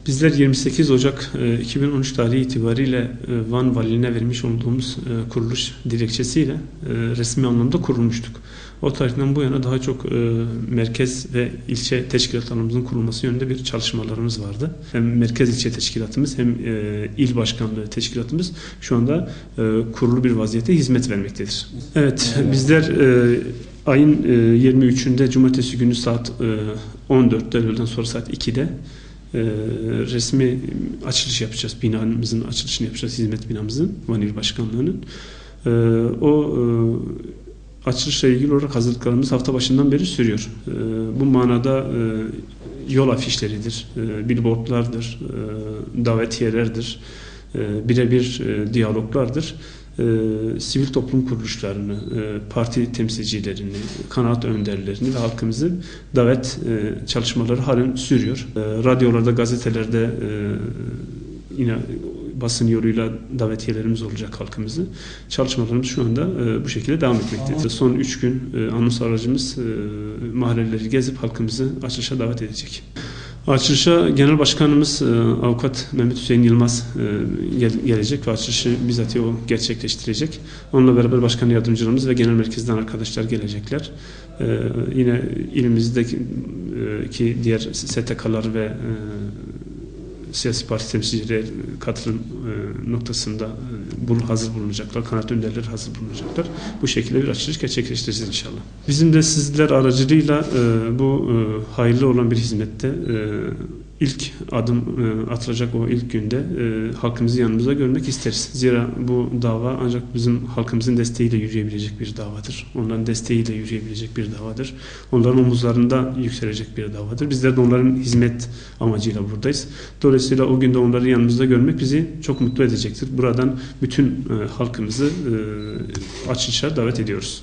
Bizler 28 Ocak 2013 tarihi itibariyle Van Valiliğine vermiş olduğumuz kuruluş dilekçesiyle resmi anlamda kurulmuştuk. O tarihten bu yana daha çok merkez ve ilçe teşkilatlarımızın kurulması yönünde bir çalışmalarımız vardı. Hem merkez ilçe teşkilatımız hem il başkanlığı teşkilatımız şu anda kurulu bir vaziyette hizmet vermektedir. Evet, bizler ayın 23'ünde Cumartesi günü saat 14'te öğleden sonra saat 2'de resmi açılış yapacağız. Binamızın açılışını yapacağız. Hizmet binamızın, Van İl Başkanlığı'nın. Açılışla ilgili olarak hazırlıklarımız hafta başından beri sürüyor. Bu manada yol afişleridir, billboardlardır, davetiyelerdir, birebir diyaloglardır. Sivil toplum kuruluşlarını, parti temsilcilerini, kanaat önderlerini ve halkımızın davet çalışmaları halen sürüyor. Radyolarda, gazetelerde yine basın yoluyla davetiyelerimiz olacak halkımızı. Çalışmalarımız şu anda bu şekilde devam etmektedir. Son 3 gün anons aracımız mahalleleri gezip halkımızı açılışa davet edecek. Açılışa Genel Başkanımız Avukat Mehmet Hüseyin Yılmaz gelecek ve açılışı bizzat o gerçekleştirecek. Onunla beraber başkan yardımcılarımız ve genel merkezden arkadaşlar gelecekler. Yine ilimizdeki diğer STK'lar ve siyasi parti temsilcileri katılım noktasında hazır bulunacaklar. Kanaat önderleri hazır bulunacaklar. Bu şekilde bir açılış gerçekleştireceğiz inşallah. Bizim de sizler aracılığıyla bu hayırlı olan bir hizmette ilk adım atılacak o ilk günde halkımızı yanımıza görmek isteriz. Zira bu dava ancak bizim halkımızın desteğiyle yürüyebilecek bir davadır. Onların desteğiyle yürüyebilecek bir davadır. Onların omuzlarında yükselecek bir davadır. Bizler de onların hizmet amacıyla buradayız. Dolayısıyla o günde onları yanımızda görmek bizi çok mutlu edecektir. Buradan bütün halkımızı açılışa davet ediyoruz.